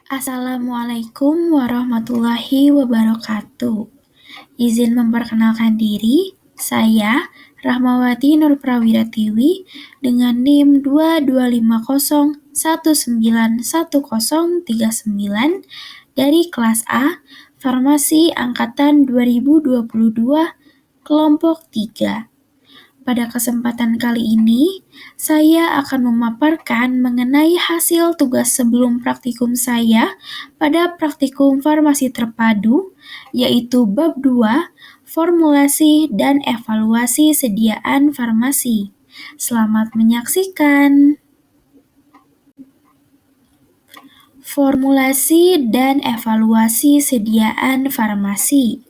Assalamualaikum warahmatullahi wabarakatuh. Izin memperkenalkan diri, saya Rahmawati Nur Prawiratiwi dengan NIM 2250191039 dari kelas A, Farmasi Angkatan 2022, kelompok 3. Pada kesempatan kali ini, saya akan memaparkan mengenai hasil tugas sebelum praktikum saya pada praktikum farmasi terpadu, yaitu bab 2, formulasi dan evaluasi sediaan farmasi. Selamat menyaksikan. Formulasi dan evaluasi sediaan farmasi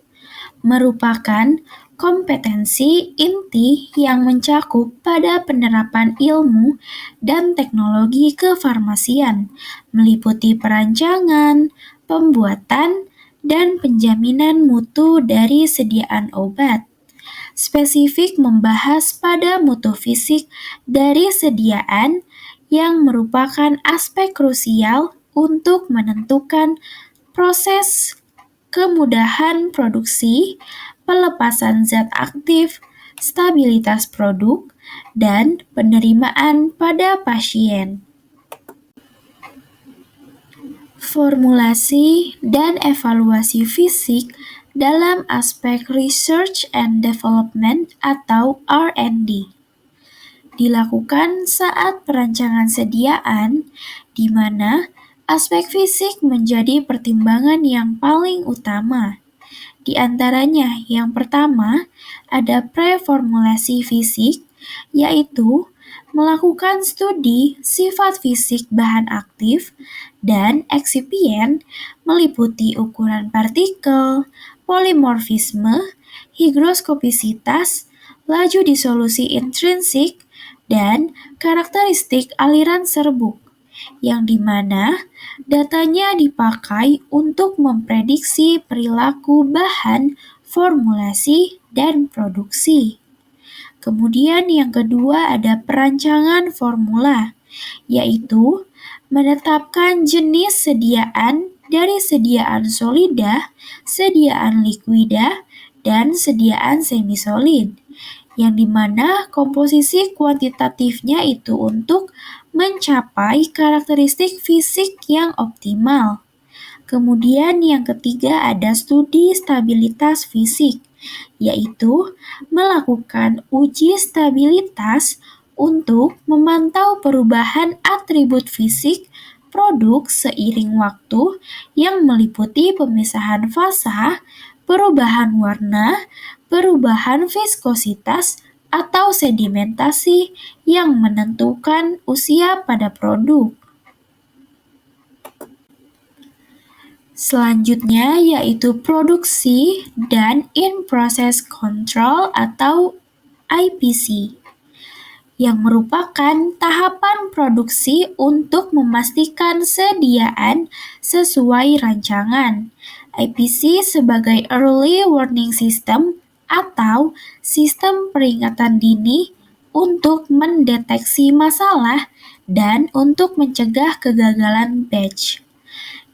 merupakan kompetensi inti yang mencakup pada penerapan ilmu dan teknologi kefarmasian, meliputi perancangan, pembuatan, dan penjaminan mutu dari sediaan obat. Spesifik membahas pada mutu fisik dari sediaan yang merupakan aspek krusial untuk menentukan proses kemudahan produksi, pelepasan zat aktif, stabilitas produk, dan penerimaan pada pasien. Formulasi dan evaluasi fisik dalam aspek Research and Development atau R&D dilakukan saat perancangan sediaan, di mana aspek fisik menjadi pertimbangan yang paling utama. Di antaranya, yang pertama ada preformulasi fisik, yaitu melakukan studi sifat fisik bahan aktif dan eksipien meliputi ukuran partikel, polimorfisme, higroskopisitas, laju disolusi intrinsik, dan karakteristik aliran serbuk, yang dimana datanya dipakai untuk memprediksi perilaku bahan, formulasi, dan produksi. Kemudian yang kedua ada perancangan formula, yaitu menetapkan jenis sediaan dari sediaan solida, sediaan likuida, dan sediaan semisolid, yang dimana komposisi kuantitatifnya itu untuk mencapai karakteristik fisik yang optimal. Kemudian yang ketiga ada studi stabilitas fisik, yaitu melakukan uji stabilitas untuk memantau perubahan atribut fisik produk seiring waktu yang meliputi pemisahan fasa, perubahan warna, perubahan viskositas, atau sedimentasi yang menentukan usia pada produk. Selanjutnya yaitu produksi dan in-process control atau IPC, yang merupakan tahapan produksi untuk memastikan sediaan sesuai rancangan. IPC sebagai Early Warning System atau sistem peringatan dini untuk mendeteksi masalah dan untuk mencegah kegagalan batch.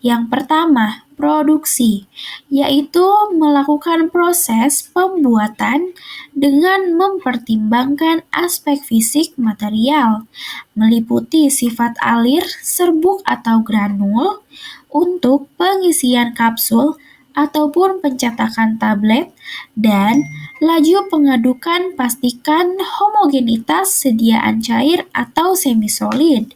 Yang pertama, produksi, yaitu melakukan proses pembuatan dengan mempertimbangkan aspek fisik material, meliputi sifat alir, serbuk atau granul, untuk pengisian kapsul ataupun pencetakan tablet, dan laju pengadukan pastikan homogenitas sediaan cair atau semisolid.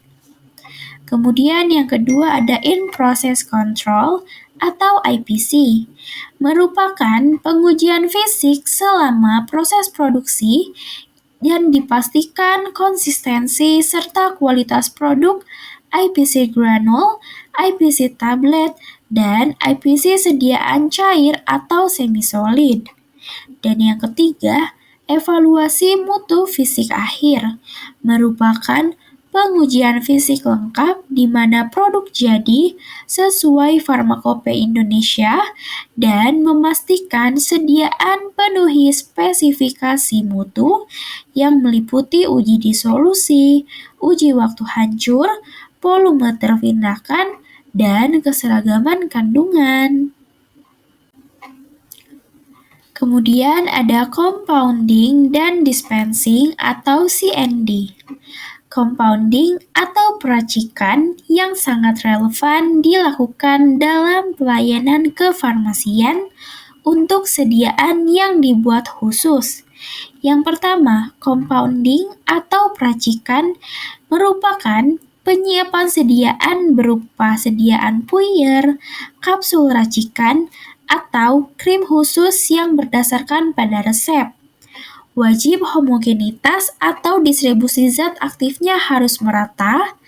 Kemudian yang kedua ada in-process control atau IPC, merupakan pengujian fisik selama proses produksi dan dipastikan konsistensi serta kualitas produk IPC granul, IPC tablet, dan IPC sediaan cair atau semisolid. Dan yang ketiga, evaluasi mutu fisik akhir, merupakan pengujian fisik lengkap di mana produk jadi sesuai Farmakope Indonesia dan memastikan sediaan penuhi spesifikasi mutu yang meliputi uji disolusi, uji waktu hancur, volume terpindahkan, dan keseragaman kandungan. Kemudian ada compounding dan dispensing atau CND. Compounding atau peracikan yang sangat relevan dilakukan dalam pelayanan kefarmasian untuk sediaan yang dibuat khusus. Yang pertama, compounding atau peracikan merupakan penyiapan sediaan berupa sediaan puyer, kapsul racikan, atau krim khusus yang berdasarkan pada resep. Wajib homogenitas atau distribusi zat aktifnya harus merata,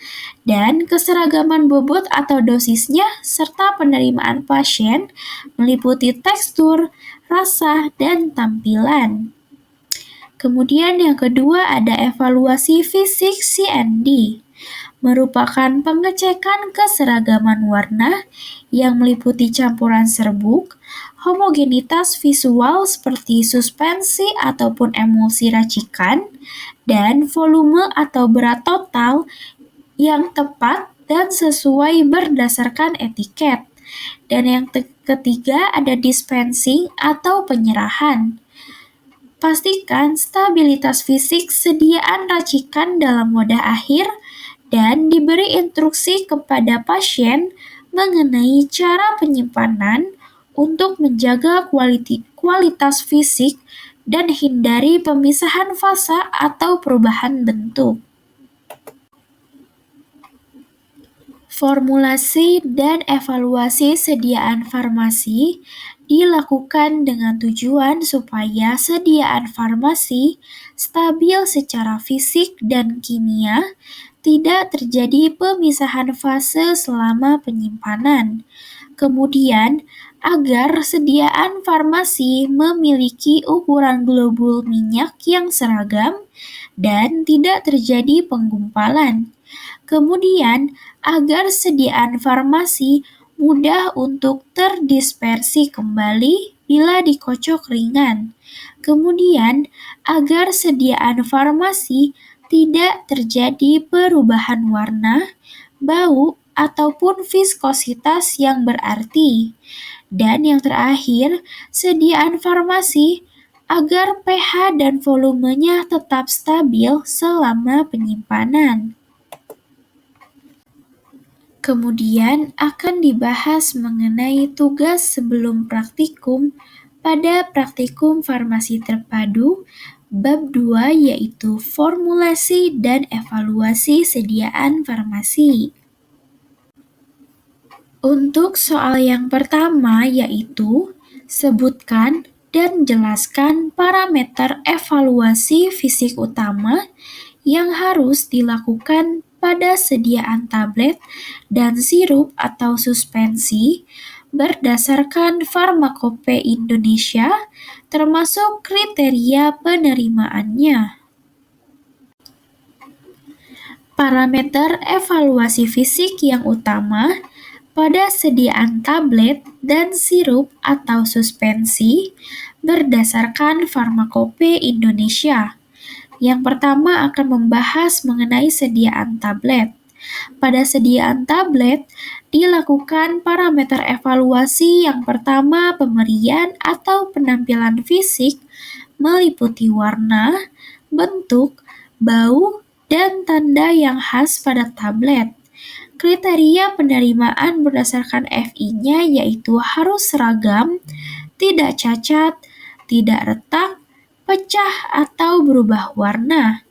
dan keseragaman bobot atau dosisnya serta penerimaan pasien meliputi tekstur, rasa, dan tampilan. Kemudian yang kedua ada evaluasi fisik CND, merupakan pengecekan keseragaman warna yang meliputi campuran serbuk, homogenitas visual seperti suspensi ataupun emulsi racikan, dan volume atau berat total yang tepat dan sesuai berdasarkan etiket. Dan yang ketiga ada dispensing atau penyerahan. Pastikan stabilitas fisik sediaan racikan dalam wadah akhir dan diberi instruksi kepada pasien mengenai cara penyimpanan untuk menjaga kualitas fisik dan hindari pemisahan fasa atau perubahan bentuk. Formulasi dan evaluasi sediaan farmasi dilakukan dengan tujuan supaya sediaan farmasi stabil secara fisik dan kimia, tidak terjadi pemisahan fase selama penyimpanan. Kemudian, agar sediaan farmasi memiliki ukuran globul minyak yang seragam dan tidak terjadi penggumpalan. Kemudian, agar sediaan farmasi mudah untuk terdispersi kembali bila dikocok ringan. Kemudian, agar sediaan farmasi tidak terjadi perubahan warna, bau, ataupun viskositas yang berarti. Dan yang terakhir, sediaan farmasi agar pH dan volumenya tetap stabil selama penyimpanan. Kemudian akan dibahas mengenai tugas sebelum praktikum pada praktikum farmasi terpadu bab 2 yaitu formulasi dan evaluasi sediaan farmasi. Untuk soal yang pertama yaitu sebutkan dan jelaskan parameter evaluasi fisik utama yang harus dilakukan pada sediaan tablet dan sirup atau suspensi berdasarkan Farmakope Indonesia, termasuk kriteria penerimaannya. Parameter evaluasi fisik yang utama pada sediaan tablet dan sirup atau suspensi berdasarkan Farmakope Indonesia. Yang pertama akan membahas mengenai sediaan tablet. Pada sediaan tablet, dilakukan parameter evaluasi yang pertama pemberian atau penampilan fisik meliputi warna, bentuk, bau, dan tanda yang khas pada tablet. Kriteria penerimaan berdasarkan FI-nya yaitu harus seragam, tidak cacat, tidak retak, pecah atau berubah warna.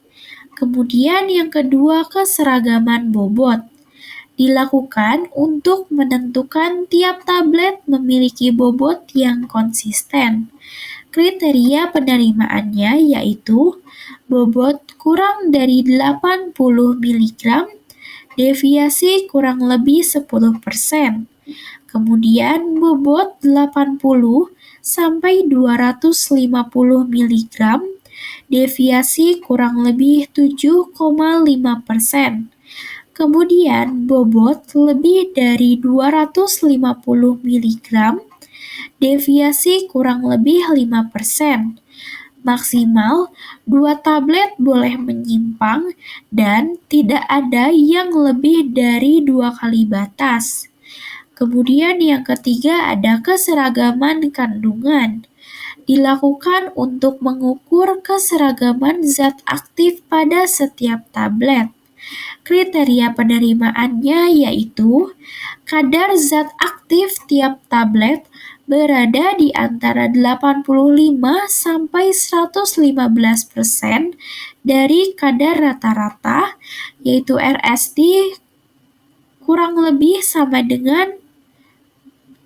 Kemudian yang kedua keseragaman bobot. Dilakukan untuk menentukan tiap tablet memiliki bobot yang konsisten. Kriteria penerimaannya yaitu bobot kurang dari 80 mg, deviasi kurang lebih 10%. Kemudian bobot 80 sampai 250 mg, deviasi kurang lebih 7,5%. Kemudian bobot lebih dari 250 mg, deviasi kurang lebih 5%. Maksimal 2 tablet boleh menyimpang dan tidak ada yang lebih dari 2 kali batas. Kemudian yang ketiga ada keseragaman kandungan. Dilakukan untuk mengukur keseragaman zat aktif pada setiap tablet. Kriteria penerimaannya yaitu kadar zat aktif tiap tablet berada di antara 85 sampai 115% dari kadar rata-rata, yaitu RSD kurang lebih sama dengan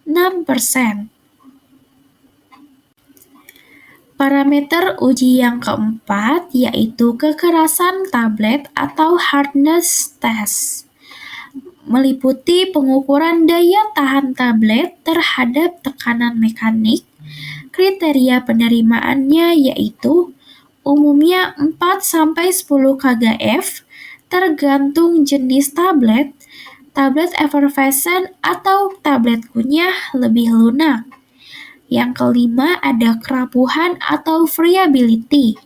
6%. Parameter uji yang keempat yaitu kekerasan tablet atau hardness test. Meliputi pengukuran daya tahan tablet terhadap tekanan mekanik. Kriteria penerimaannya yaitu umumnya 4-10 kgf tergantung jenis tablet, tablet effervescent atau tablet kunyah lebih lunak. Yang kelima ada kerapuhan atau friability.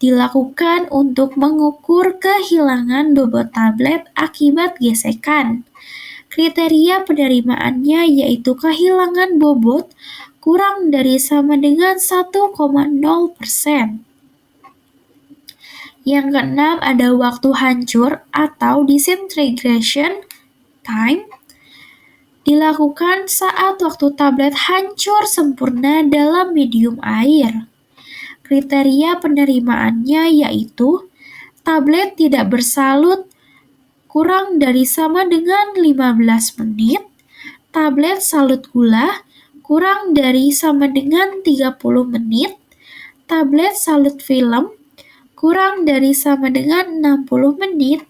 Dilakukan untuk mengukur kehilangan bobot tablet akibat gesekan. Kriteria penerimaannya yaitu kehilangan bobot kurang dari sama dengan 1,0%. Yang keenam ada waktu hancur atau disintegration time. Dilakukan saat waktu tablet hancur sempurna dalam medium air. Kriteria penerimaannya yaitu tablet tidak bersalut kurang dari sama dengan 15 menit, tablet salut gula kurang dari sama dengan 30 menit, tablet salut film kurang dari sama dengan 60 menit,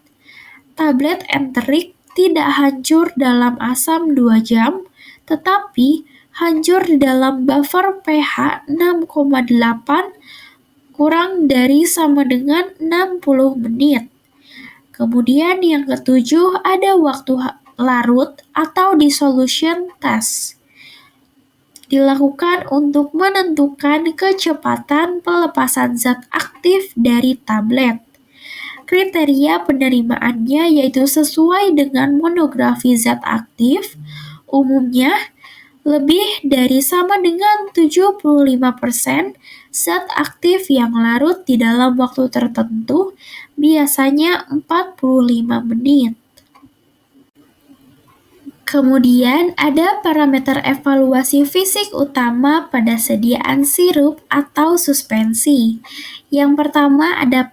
tablet enterik tidak hancur dalam asam 2 jam, tetapi hancur di dalam buffer pH 6,8 kurang dari sama dengan 60 menit. Kemudian yang ketujuh ada waktu larut atau dissolution test. Dilakukan untuk menentukan kecepatan pelepasan zat aktif dari tablet. Kriteria penerimaannya yaitu sesuai dengan monografi zat aktif, umumnya lebih dari sama dengan 75% zat aktif yang larut di dalam waktu tertentu, biasanya 45 menit. Kemudian ada parameter evaluasi fisik utama pada sediaan sirup atau suspensi. Yang pertama ada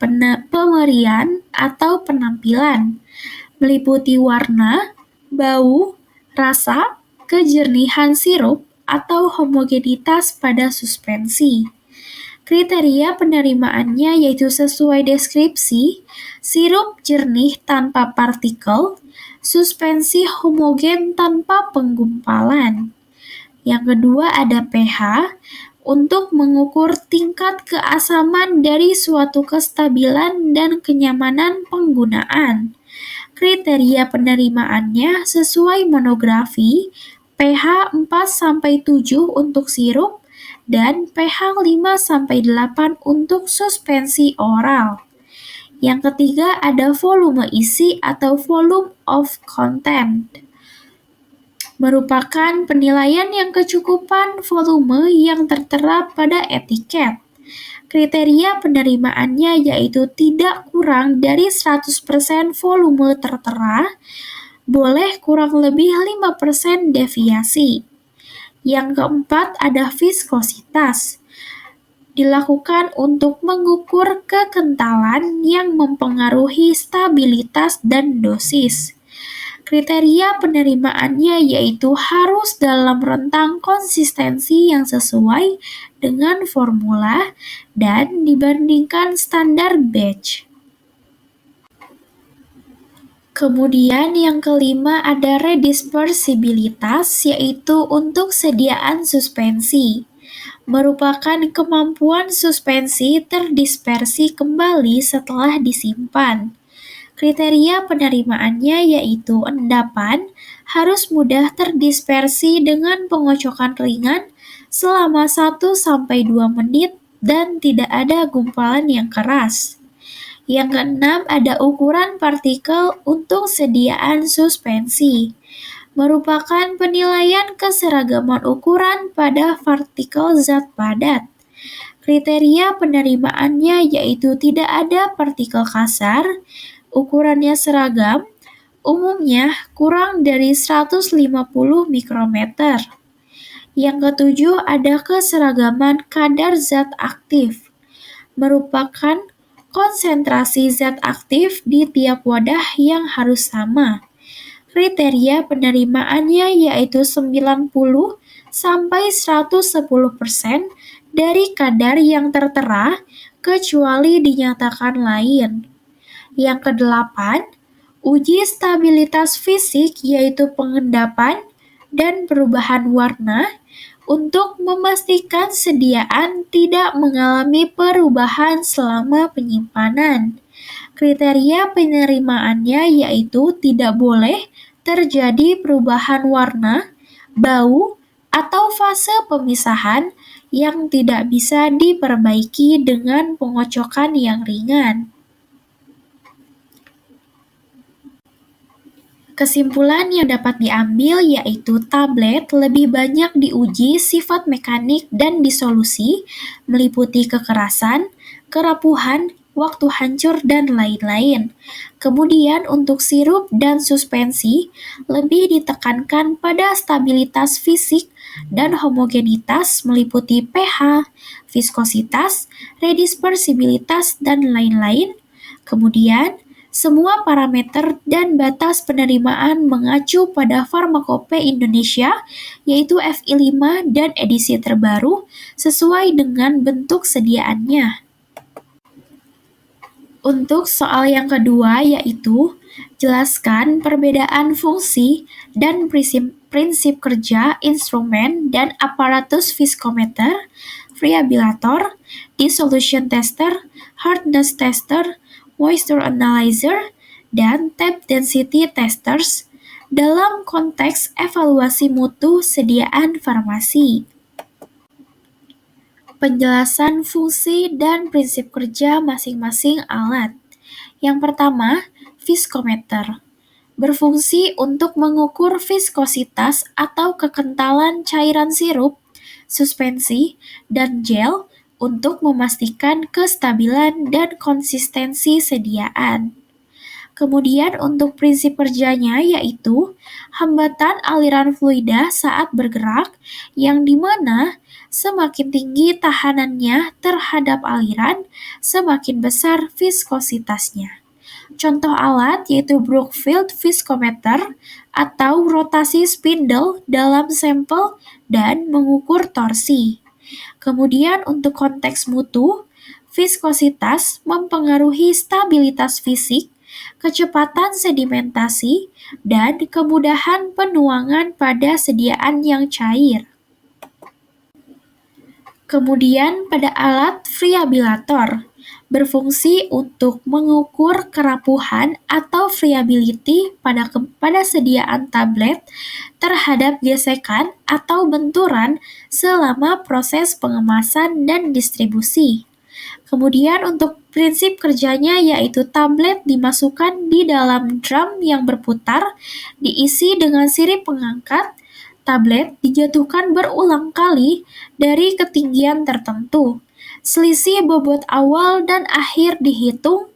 pemerian atau penampilan, meliputi warna, bau, rasa, kejernihan sirup, atau homogenitas pada suspensi. Kriteria penerimaannya yaitu sesuai deskripsi, sirup jernih tanpa partikel, suspensi homogen tanpa penggumpalan. Yang kedua ada pH, untuk mengukur tingkat keasaman dari suatu kestabilan dan kenyamanan penggunaan. Kriteria penerimaannya sesuai monografi, pH 4-7 untuk sirup, dan pH 5-8 untuk suspensi oral. Yang ketiga ada volume isi atau volume of content. Merupakan penilaian yang kecukupan volume yang tertera pada etiket. Kriteria penerimaannya yaitu tidak kurang dari 100% volume tertera, boleh kurang lebih 5% deviasi. Yang keempat ada viskositas. Dilakukan untuk mengukur kekentalan yang mempengaruhi stabilitas dan dosis. Kriteria penerimaannya yaitu harus dalam rentang konsistensi yang sesuai dengan formula dan dibandingkan standar batch. Kemudian yang kelima ada redispersibilitas, yaitu untuk sediaan suspensi. Merupakan kemampuan suspensi terdispersi kembali setelah disimpan. Kriteria penerimaannya yaitu endapan harus mudah terdispersi dengan pengocokan ringan selama 1-2 menit dan tidak ada gumpalan yang keras. Yang keenam ada ukuran partikel untuk sediaan suspensi. merupakan penilaian keseragaman ukuran pada partikel zat padat. Kriteria penerimaannya yaitu tidak ada partikel kasar, ukurannya seragam, umumnya kurang dari 150 mikrometer. Yang ketujuh ada keseragaman kadar zat aktif, merupakan konsentrasi zat aktif di tiap wadah yang harus sama. Kriteria penerimaannya yaitu 90 sampai 110% dari kadar yang tertera kecuali dinyatakan lain. Yang kedelapan, uji stabilitas fisik yaitu pengendapan dan perubahan warna untuk memastikan sediaan tidak mengalami perubahan selama penyimpanan. Kriteria penerimaannya yaitu tidak boleh terjadi perubahan warna, bau, atau fase pemisahan yang tidak bisa diperbaiki dengan pengocokan yang ringan. Kesimpulan yang dapat diambil yaitu tablet lebih banyak diuji sifat mekanik dan disolusi, meliputi kekerasan, kerapuhan, waktu hancur, dan lain-lain. Kemudian untuk sirup dan suspensi, lebih ditekankan pada stabilitas fisik dan homogenitas meliputi pH, viskositas, redispersibilitas, dan lain-lain. Kemudian, semua parameter dan batas penerimaan mengacu pada Farmakope Indonesia, yaitu FI5 dan edisi terbaru, sesuai dengan bentuk sediaannya. Untuk soal yang kedua yaitu, jelaskan perbedaan fungsi dan prinsip kerja instrumen dan aparatus viskometer, variabilator, dissolution tester, hardness tester, moisture analyzer, dan tape density testers dalam konteks evaluasi mutu sediaan farmasi. Penjelasan fungsi dan prinsip kerja masing-masing alat. Yang pertama, viskometer. Berfungsi untuk mengukur viskositas atau kekentalan cairan sirup, suspensi, dan gel untuk memastikan kestabilan dan konsistensi sediaan. Kemudian untuk prinsip kerjanya yaitu hambatan aliran fluida saat bergerak, yang dimana semakin tinggi tahanannya terhadap aliran, semakin besar viskositasnya. Contoh alat yaitu Brookfield Viscometer atau rotasi spindle dalam sampel dan mengukur torsi. Kemudian untuk konteks mutu, viskositas mempengaruhi stabilitas fisik, kecepatan sedimentasi, dan kemudahan penuangan pada sediaan yang cair. Kemudian pada alat variabilator, berfungsi untuk mengukur kerapuhan atau variability pada sediaan tablet terhadap gesekan atau benturan selama proses pengemasan dan distribusi. Kemudian untuk prinsip kerjanya yaitu tablet dimasukkan di dalam drum yang berputar, diisi dengan sirip pengangkat. Tablet dijatuhkan berulang kali dari ketinggian tertentu. Selisih bobot awal dan akhir dihitung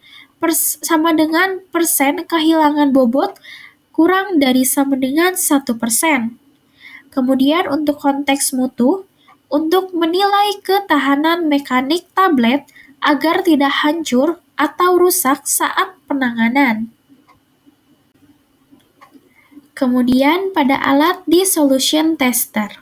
sama dengan persen kehilangan bobot kurang dari sama dengan 1%. Kemudian untuk konteks mutu, untuk menilai ketahanan mekanik tablet agar tidak hancur atau rusak saat penanganan. Kemudian pada alat dissolution tester,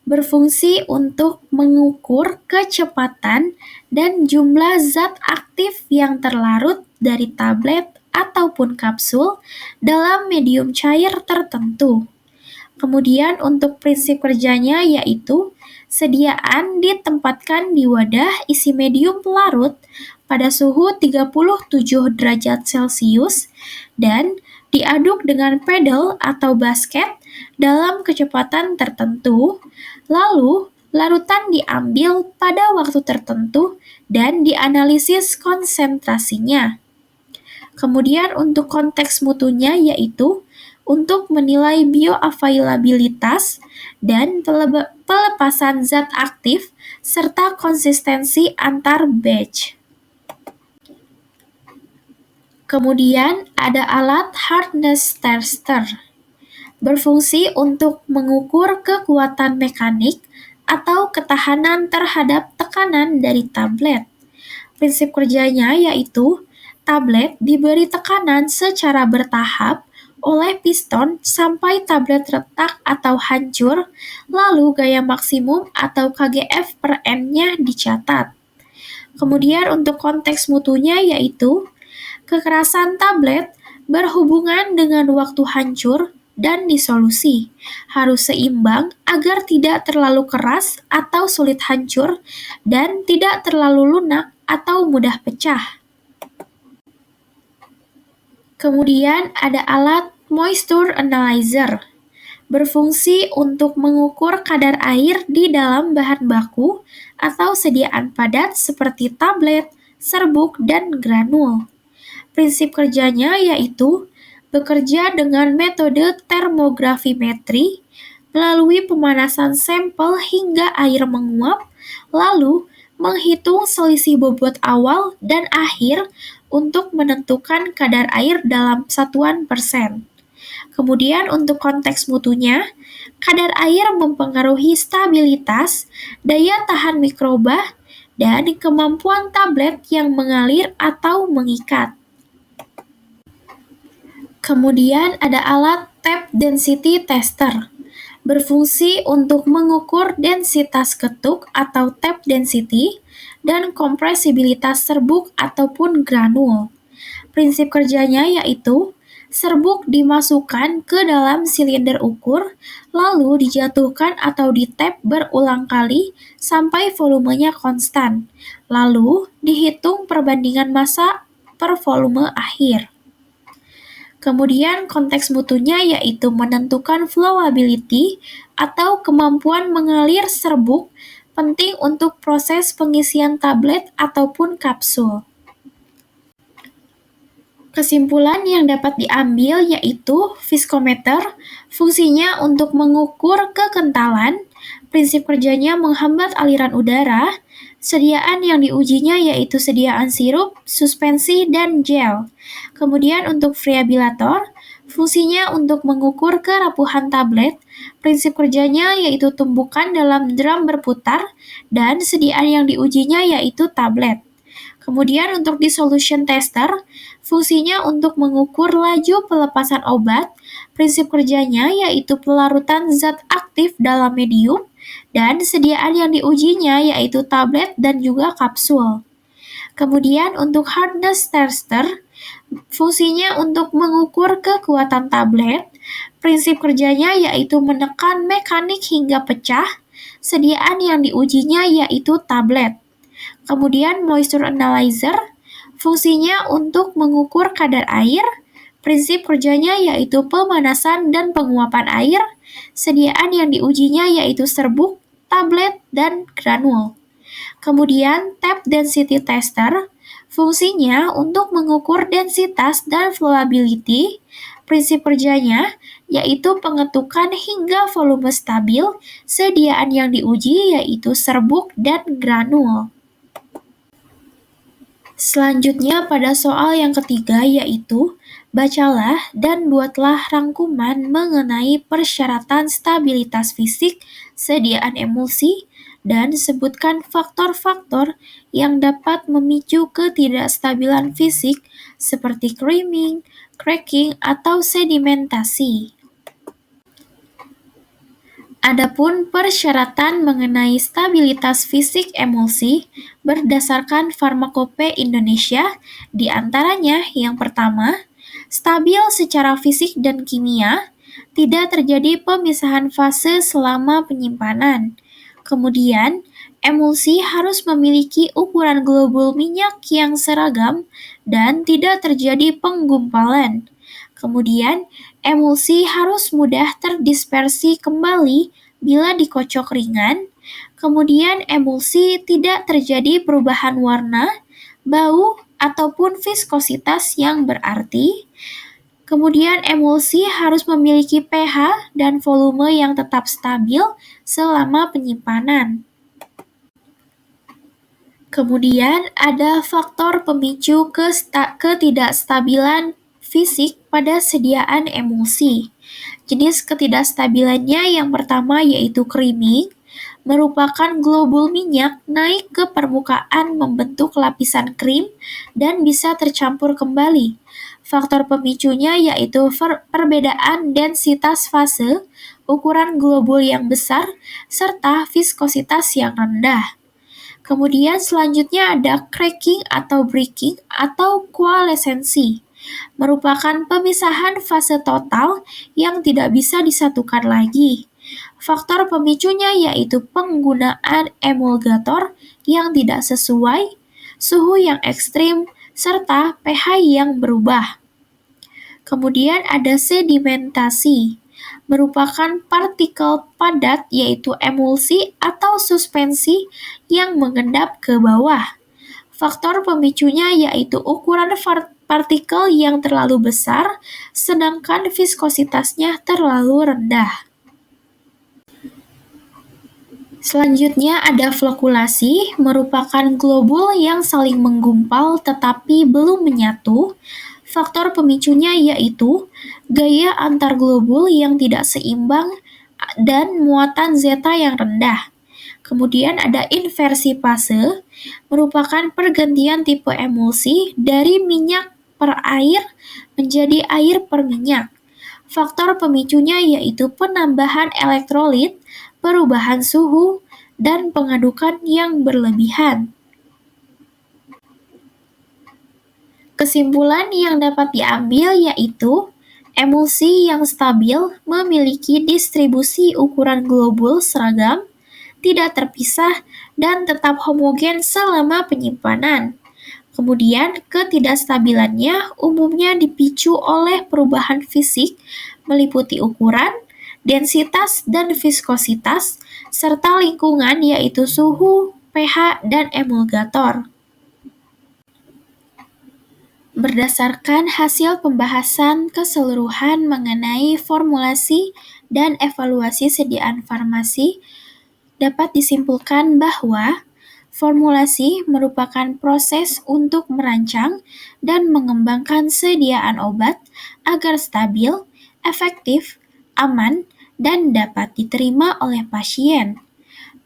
berfungsi untuk mengukur kecepatan dan jumlah zat aktif yang terlarut dari tablet ataupun kapsul dalam medium cair tertentu. Kemudian untuk prinsip kerjanya yaitu sediaan ditempatkan di wadah isi medium pelarut pada suhu 37 derajat Celcius dan diaduk dengan pedal atau basket dalam kecepatan tertentu, lalu larutan diambil pada waktu tertentu dan dianalisis konsentrasinya. Kemudian untuk konteks mutunya yaitu untuk menilai bioavailabilitas dan pelepasan zat aktif serta konsistensi antar batch. Kemudian ada alat hardness tester, berfungsi untuk mengukur kekuatan mekanik atau ketahanan terhadap tekanan dari tablet. Prinsip kerjanya yaitu tablet diberi tekanan secara bertahap oleh piston sampai tablet retak atau hancur, lalu gaya maksimum atau KGF per N-nya dicatat. Kemudian untuk konteks mutunya yaitu kekerasan tablet berhubungan dengan waktu hancur dan disolusi. Harus seimbang agar tidak terlalu keras atau sulit hancur dan tidak terlalu lunak atau mudah pecah. Kemudian ada alat moisture analyzer, berfungsi untuk mengukur kadar air di dalam bahan baku atau sediaan padat seperti tablet, serbuk, dan granul. Prinsip kerjanya yaitu bekerja dengan metode termografimetri melalui pemanasan sampel hingga air menguap, lalu menghitung selisih bobot awal dan akhir untuk menentukan kadar air dalam satuan persen. Kemudian untuk konteks mutunya, kadar air mempengaruhi stabilitas, daya tahan mikroba, dan kemampuan tablet yang mengalir atau mengikat. Kemudian ada alat tape density tester, berfungsi untuk mengukur densitas ketuk atau tape density dan kompresibilitas serbuk ataupun granul. Prinsip kerjanya yaitu serbuk dimasukkan ke dalam silinder ukur, lalu dijatuhkan atau ditap berulang kali sampai volumenya konstan. Lalu dihitung perbandingan massa per volume akhir. Kemudian konteks mutunya yaitu menentukan flowability atau kemampuan mengalir serbuk penting untuk proses pengisian tablet ataupun kapsul. Kesimpulan yang dapat diambil yaitu viskometer, fungsinya untuk mengukur kekentalan, prinsip kerjanya menghambat aliran udara, sediaan yang diujinya yaitu sediaan sirup, suspensi, dan gel. Kemudian untuk variabilator, fungsinya untuk mengukur kerapuhan tablet, prinsip kerjanya yaitu tumbukan dalam drum berputar, dan sediaan yang diujinya yaitu tablet. Kemudian untuk dissolution tester, fungsinya untuk mengukur laju pelepasan obat, prinsip kerjanya yaitu pelarutan zat aktif dalam medium, dan sediaan yang diujinya yaitu tablet dan juga kapsul. Kemudian untuk hardness tester, fungsinya untuk mengukur kekuatan tablet, prinsip kerjanya yaitu menekan mekanik hingga pecah, sediaan yang diujinya yaitu tablet. Kemudian moisture analyzer, fungsinya untuk mengukur kadar air, prinsip kerjanya yaitu pemanasan dan penguapan air, sediaan yang diujinya yaitu serbuk, tablet, dan granul. Kemudian tape density tester, fungsinya untuk mengukur densitas dan flowability, prinsip kerjanya yaitu pengetukan hingga volume stabil, sediaan yang diuji yaitu serbuk dan granul. Selanjutnya pada soal yang ketiga yaitu bacalah dan buatlah rangkuman mengenai persyaratan stabilitas fisik, sediaan emulsi, dan sebutkan faktor-faktor yang dapat memicu ketidakstabilan fisik seperti creaming, cracking, atau sedimentasi. Adapun persyaratan mengenai stabilitas fisik emulsi berdasarkan Farmakope Indonesia, di antaranya yang pertama, stabil secara fisik dan kimia, tidak terjadi pemisahan fase selama penyimpanan. Kemudian, emulsi harus memiliki ukuran globul minyak yang seragam dan tidak terjadi penggumpalan. Kemudian, emulsi harus mudah terdispersi kembali bila dikocok ringan. Kemudian, emulsi tidak terjadi perubahan warna, bau, ataupun viskositas yang berarti. Kemudian emulsi harus memiliki pH dan volume yang tetap stabil selama penyimpanan. Kemudian ada faktor pemicu ketidakstabilan fisik pada sediaan emulsi. Jenis ketidakstabilannya yang pertama yaitu creaming, merupakan globul minyak naik ke permukaan membentuk lapisan krim dan bisa tercampur kembali. Faktor pemicunya yaitu perbedaan densitas fase, ukuran globul yang besar, serta viskositas yang rendah. Kemudian selanjutnya ada cracking atau breaking atau koalesensi, merupakan pemisahan fase total yang tidak bisa disatukan lagi. Faktor pemicunya yaitu penggunaan emulgator yang tidak sesuai, suhu yang ekstrim, serta pH yang berubah. Kemudian ada sedimentasi, merupakan partikel padat yaitu emulsi atau suspensi yang mengendap ke bawah. Faktor pemicunya yaitu ukuran partikel yang terlalu besar, sedangkan viskositasnya terlalu rendah. Selanjutnya ada flokulasi, merupakan globul yang saling menggumpal tetapi belum menyatu. Faktor pemicunya yaitu gaya antar globul yang tidak seimbang dan muatan zeta yang rendah. Kemudian ada inversi fase, merupakan pergantian tipe emulsi dari minyak per air menjadi air per minyak. Faktor pemicunya yaitu penambahan elektrolit, perubahan suhu, dan pengadukan yang berlebihan. Kesimpulan yang dapat diambil yaitu emulsi yang stabil memiliki distribusi ukuran globul seragam, tidak terpisah, dan tetap homogen selama penyimpanan. Kemudian, ketidakstabilannya umumnya dipicu oleh perubahan fisik meliputi ukuran, densitas, dan viskositas, serta lingkungan yaitu suhu, pH, dan emulgator. Berdasarkan hasil pembahasan keseluruhan mengenai formulasi dan evaluasi sediaan farmasi, dapat disimpulkan bahwa formulasi merupakan proses untuk merancang dan mengembangkan sediaan obat agar stabil, efektif, aman, dan dapat diterima oleh pasien.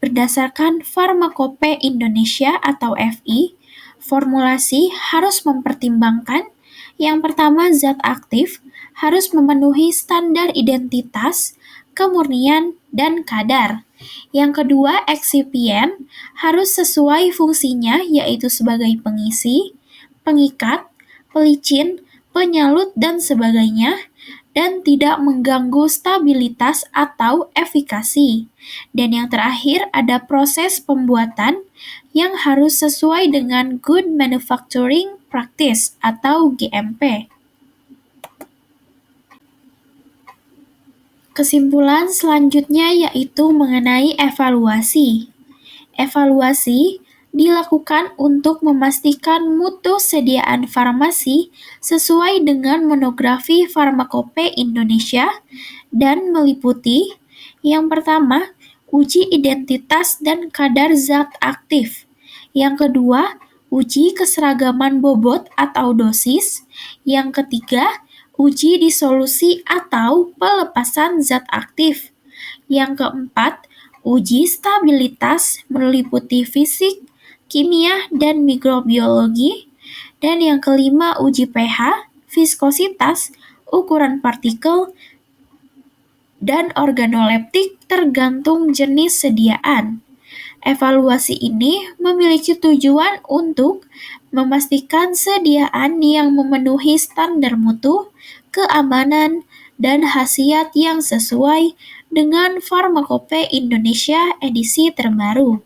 Berdasarkan Farmakope Indonesia atau FI, formulasi harus mempertimbangkan yang pertama zat aktif harus memenuhi standar identitas, kemurnian, dan kadar. Yang kedua, eksipien harus sesuai fungsinya yaitu sebagai pengisi, pengikat, pelicin, penyalut, dan sebagainya, dan tidak mengganggu stabilitas atau efikasi. Dan yang terakhir ada proses pembuatan yang harus sesuai dengan Good Manufacturing Practice atau GMP. Kesimpulan selanjutnya yaitu mengenai evaluasi. Evaluasi dilakukan untuk memastikan mutu sediaan farmasi sesuai dengan monografi Farmakope Indonesia dan meliputi yang pertama, uji identitas dan kadar zat aktif. Yang kedua, uji keseragaman bobot atau dosis. Yang ketiga, uji disolusi atau pelepasan zat aktif. Yang keempat, uji stabilitas meliputi fisik, kimia, dan mikrobiologi. Dan yang kelima, uji pH, viskositas, ukuran partikel, dan organoleptik tergantung jenis sediaan. Evaluasi ini memiliki tujuan untuk memastikan sediaan yang memenuhi standar mutu, keamanan, dan khasiat yang sesuai dengan Farmakope Indonesia edisi terbaru.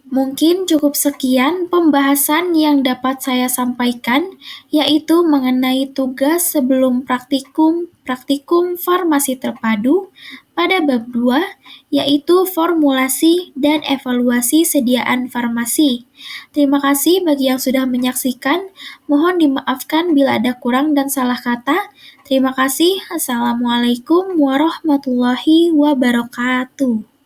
Mungkin cukup sekian pembahasan yang dapat saya sampaikan, yaitu mengenai tugas sebelum praktikum farmasi terpadu pada bab 2, yaitu formulasi dan evaluasi sediaan farmasi. Terima kasih bagi yang sudah menyaksikan. Mohon dimaafkan bila ada kurang dan salah kata. Terima kasih. Assalamualaikum warahmatullahi wabarakatuh.